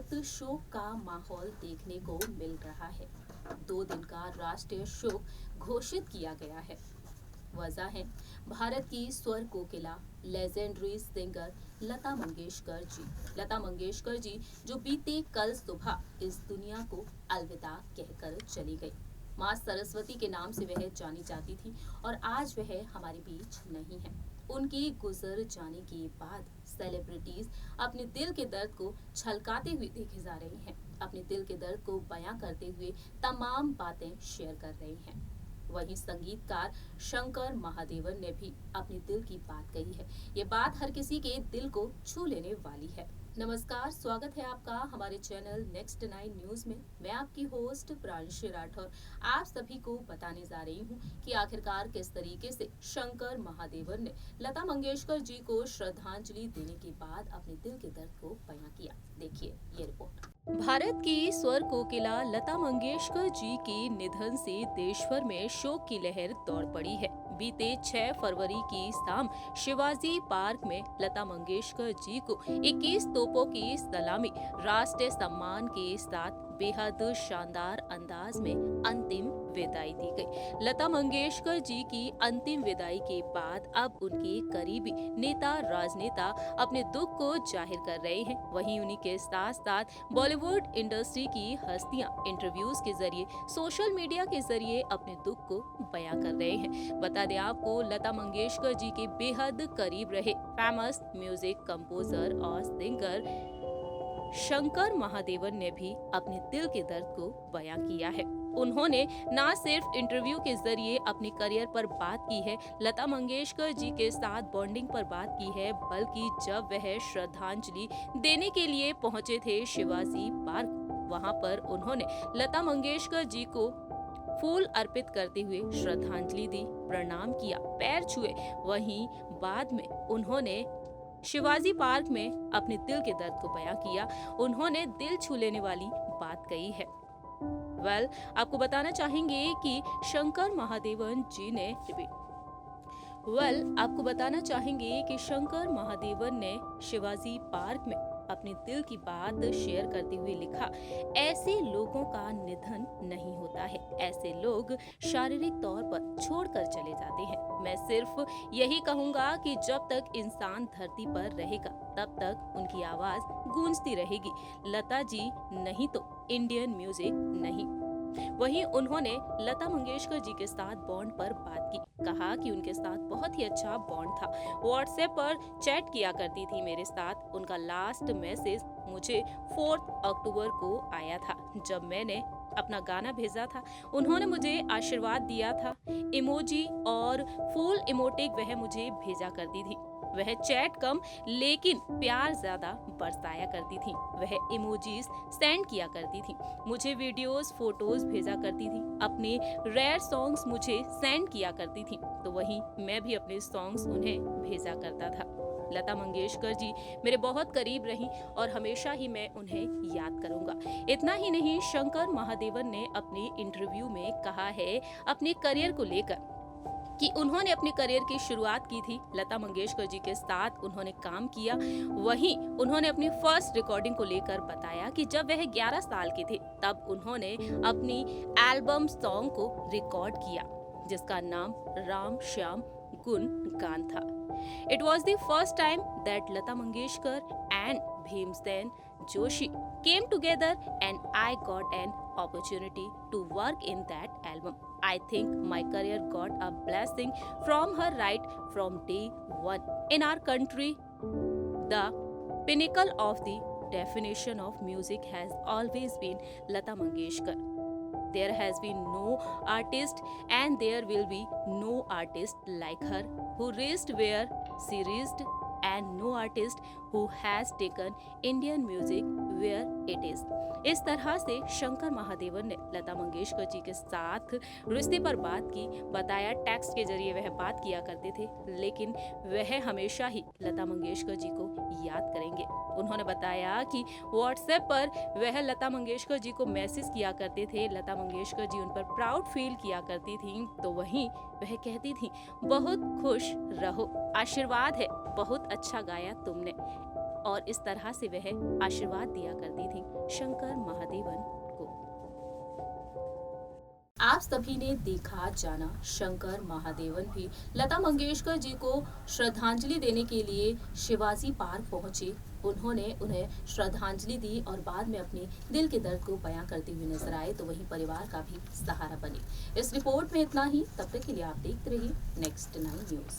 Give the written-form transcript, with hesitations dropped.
वक्त शोक का माहौल देखने को मिल रहा है। 2 दिन का राष्ट्रीय शोक घोषित किया गया है। वजह है भारत की स्वर कोकिला लेजेंडरी सिंगर लता मंगेशकर जी। लता मंगेशकर जी जो बीते कल सुबह इस दुनिया को अलविदा कहकर चली गई। माँ सरस्वती के नाम से वह जानी जाती थी और आज वह हमारे बीच नहीं है। उनकी गुजर जाने के बाद सेलिब्रिटीज अपने दिल के दर्द को छलकाते हुए देखे जा रहे हैं। अपने दिल के दर्द को बयां करते हुए तमाम बातें शेयर कर रहे हैं। वहीं संगीतकार शंकर महादेवन ने भी अपने दिल की बात कही है। ये बात हर किसी के दिल को छू लेने वाली है। नमस्कार, स्वागत है आपका हमारे चैनल नेक्स्ट 9 न्यूज में। मैं आपकी होस्ट प्रांशु राठौर आप सभी को बताने जा रही हूँ कि आखिरकार किस तरीके से शंकर महादेवन ने लता मंगेशकर जी को श्रद्धांजलि देने के बाद अपने दिल के दर्द को बयां किया। देखिए ये रिपोर्ट। भारत की स्वर कोकिला लता मंगेशकर जी के निधन से देश भर में शोक की लहर दौड़ पड़ी है। बीते 6 फरवरी की शाम शिवाजी पार्क में लता मंगेशकर जी को 21 तोपों की सलामी राष्ट्रीय सम्मान के साथ बेहद शानदार अंदाज में अंतिम विदाई दी गई। लता मंगेशकर जी की अंतिम विदाई के बाद अब उनके करीबी नेता राजनेता अपने दुख को जाहिर कर रहे हैं। वहीं उन्हीं के साथ साथ बॉलीवुड इंडस्ट्री की हस्तियां इंटरव्यूज के जरिए सोशल मीडिया के जरिए अपने दुख को बयां कर रहे हैं। बता दें आपको, लता मंगेशकर जी के बेहद करीब रहे फेमस म्यूजिक कंपोजर और सिंगर शंकर महादेवन ने भी अपने दिल के दर्द को बयां किया है। उन्होंने न सिर्फ इंटरव्यू के जरिए अपने करियर पर बात की है, लता मंगेशकर जी के साथ बॉन्डिंग पर बात की है, बल्कि जब वह श्रद्धांजलि देने के लिए पहुंचे थे शिवाजी पार्क, वहां पर उन्होंने लता मंगेशकर जी को फूल अर्पित करते हुए श्रद्धांजलि दी, प्रणाम किया, पैर छुए। वहीं बाद में उन्होंने शिवाजी पार्क में अपने दिल के दर्द को बयां किया। उन्होंने दिल छू लेने वाली बात कही है। आपको बताना चाहेंगे कि शंकर महादेवन जी ने आपको बताना चाहेंगे कि शंकर महादेवन ने शिवाजी पार्क में अपने दिल की बात शेयर करते हुए लिखा, ऐसे लोगों का निधन नहीं होता है। ऐसे लोग शारीरिक तौर पर छोड़कर चले जाते हैं। मैं सिर्फ यही कहूंगा कि जब तक इंसान धरती पर रहेगा तब तक उनकी आवाज गूंजती रहेगी। लता जी नहीं तो इंडियन म्यूजिक नहीं। वहीं उन्होंने लता मंगेशकर जी के साथ बॉन्ड पर बात की, कहा कि उनके साथ बहुत ही अच्छा बॉन्ड था। व्हाट्सएप पर चैट किया करती थी मेरे साथ। उनका लास्ट मैसेज मुझे 4 अक्टूबर को आया था, जब मैंने अपना गाना भेजा था। उन्होंने मुझे आशीर्वाद दिया था। इमोजी और फूल इमोटिक वह मुझे भेजा करती थी। वह चैट कम लेकिन प्यार ज्यादा बरसाया करती थी। वह इमोजीज सेंड किया करती थी, मुझे वीडियोस फोटोज भेजा करती थी, अपने रेयर सॉन्ग्स मुझे सेंड किया करती थी, तो वहीं मैं भी अपने सॉन्ग्स उन्हें भेजा करता था। लता मंगेशकर जी मेरे बहुत करीब रहीं और हमेशा ही मैं उन्हें याद करूंगा। इतना ही नहीं, शंकर महादेवन ने अपने इंटरव्यू में कहा है अपने करियर को लेकर कि उन्होंने अपने करियर की शुरुआत की थी लता मंगेशकर जी के साथ उन्होंने काम किया। वहीं उन्होंने अपनी फर्स्ट रिकॉर्डिंग को लेकर बताया कि जब वह 11 साल के थे तब उन्होंने अपनी एल्बम सॉन्ग को रिकॉर्ड किया, जिसका नाम राम श्याम गुण गान था। It was the first time that Lata Mangeshkar and Bhimsen Joshi came together and I got an opportunity to work in that album. I think my career got a blessing from her right from day one. In our country, the pinnacle of the definition of music has always been Lata Mangeshkar. There has been no artist and there will be no artist like her who reached where she reached, and no artist who has taken Indian music where it is. इस तरह से शंकर महादेवन ने लता मंगेशकर जी के साथ रिश्ते पर बात की। बताया टेक्स्ट के जरिए वह बात किया करते थे, लेकिन वह हमेशा ही लता मंगेशकर जी को याद करेंगे। उन्होंने बताया कि व्हाट्सएप पर वह लता मंगेशकर जी को मैसेज किया करते थे। लता मंगेशकर जी उन पर प्राउड फील किया करती थी, तो वहीं वह कहती थी, बहुत खुश रहो, आशीर्वाद है, बहुत अच्छा गाया तुमने। और इस तरह से वह आशीर्वाद दिया करती थी शंकर महादेवन को। आप सभी ने देखा जाना शंकर महादेवन भी लता मंगेशकर जी को श्रद्धांजलि देने के लिए शिवाजी पार्क पहुंचे। उन्होंने उन्हें श्रद्धांजलि दी और बाद में अपने दिल के दर्द को बयां करते हुए नजर आए, तो वहीं परिवार का भी सहारा बने। इस रिपोर्ट में इतना ही। तब तक के लिए आप देखते रहिए नेक्स्ट 9 न्यूज।